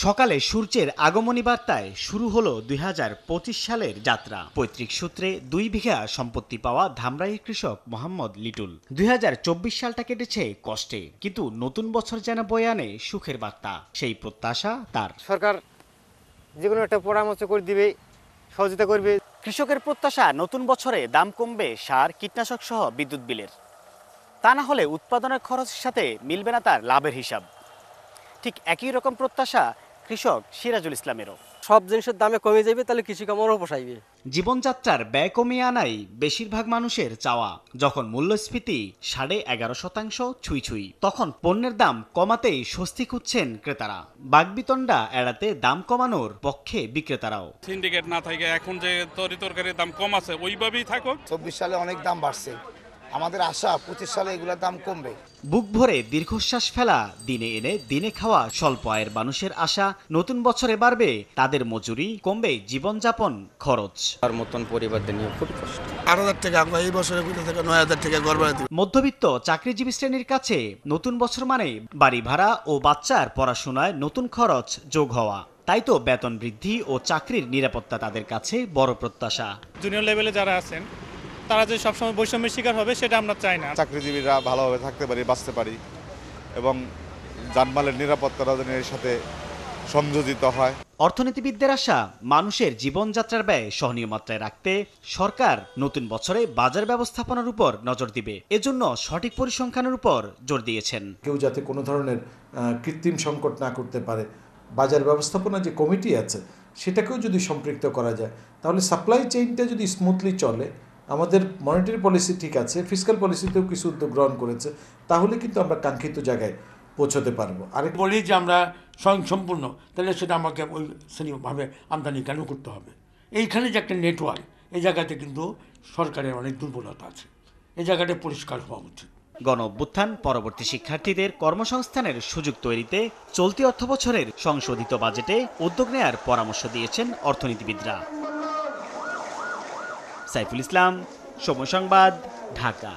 সকালে সূর্যের আগমনী বার্তায় শুরু হলো ২০২৫ সালের যাত্রা। পৈতৃক সূত্রে ২ বিঘা সম্পত্তি পাওয়া ধামরাইয়ের কৃষক মোহাম্মদ লিটুল ২০২৪ সালটা কেটেছে কষ্টে, কিন্তু নতুন বছর যেন বয়ে আনে সুখের বার্তা, সেই প্রত্যাশা তার। সরকার যে কোনো একটা পরামর্শ করে দিবে, সহযোগিতা করবে। কৃষকের প্রত্যাশা নতুন বছরে দাম কমবে সার, কীটনাশক সহ বিদ্যুৎ বিলের। তা না হলে উৎপাদনের খরচের সাথে মিলবে না তার লাভের হিসাব। ঠিক একই রকম প্রত্যাশা কৃষক সিরাজুল ইসলামেরও। সব জিনিসের দামে কমে যাবে, তাহলে কৃষি কামড়ও পোষাইবে। জীবনযাত্রার ব্যয় কমিয়ে আনাই বেশিরভাগ মানুষের চাওয়া। যখন মূল্যস্ফীতি 11.5% ছুঁই, তখন পণ্যের দাম কমাতেই স্বস্তি খুঁজছেন ক্রেতারা। বাগবিতণ্ডা এড়াতে দাম কমানোর পক্ষে বিক্রেতারাও। সিন্ডিকেট না থাকে এখন যে তরকারির দাম কম আছে ওইভাবেই থাকুক। 24 সালে অনেক দাম বাড়ছে, আমাদের আশা 25 সালে এগুলোর দাম কমবে। বুক ভরে দীর্ঘশ্বাস ফেলা, দিনে এনে দিনে খাওয়া স্বল্প আয়ের মানুষের আশা নতুন বছরে বাড়বে তাদের মজুরি, কমবে জীবনযাপন খরচ। তার মতন পরিবারদের নিয়ে খুব কষ্ট। 8,000 টাকা আমরা এই বছরে 9,000 টাকা ঘর ভাড়া দিই। মধ্যবিত্ত চাকরিজীবী শ্রেণীর কাছে নতুন বছর মানে বাড়ি ভাড়া ও বাচ্চার পড়াশোনায় নতুন খরচ যোগ হওয়া। তাই তো বেতন বৃদ্ধি ও চাকরির নিরাপত্তা তাদের কাছে বড় প্রত্যাশা। জুনিয়র লেভেলে যারা আছেন তারা যে সবসময় বৈষম্যের শিকার হবে সেটা আমরা চাই না। চাকরিজীবীরা ভালোভাবে থাকতে পারি, বাঁচতে পারি এবং জানমালের নিরাপত্তার সাথে সংযোজিত হয়। অর্থনীতিবিদদের আশা, মানুষের জীবনযাত্রার ব্যয় সহনীয় মাত্রায় রাখতে সরকার নতুন বছরে বাজার ব্যবস্থাপনার উপর নজর দিবে। এজন্য সঠিক পরিসংখ্যানের উপর জোর দিয়েছেন। কেউ যাতে কোনো ধরনের কৃত্রিম সংকট না করতে পারে, বাজার ব্যবস্থাপনা যে কমিটি আছে সেটাকেও যদি সম্পৃক্ত করা যায়, তাহলে সাপ্লাই চেইনটা যদি স্মুথলি চলে, আমাদের মনিটারি পলিসি ঠিক আছে, ফিসক্যাল পলিসিতেও কিছু উদ্যোগ গ্রহণ করেছে, তাহলে কিন্তু আমরা কাঙ্ক্ষিত জায়গায় পৌঁছতে পারবো। আরেক বলি যে আমরা স্বয়ংসম্পূর্ণ, তাহলে সেটা আমাকে ওই শ্রেণীভাবে আমদানি কেন করতে হবে? এইখানে যে একটা নেটওয়ার্ক, এই জায়গাতে কিন্তু সরকারের অনেক দুর্বলতা আছে, এই জায়গাটা পরিষ্কার হওয়া উচিত। গণ অভ্যুত্থান পরবর্তী শিক্ষার্থীদের কর্মসংস্থানের সুযোগ তৈরিতে চলতি অর্থবছরের সংশোধিত বাজেটে উদ্যোগ নেয়ার পরামর্শ দিয়েছেন অর্থনীতিবিদরা। সাইফুল ইসলাম, সময় সংবাদ, ঢাকা।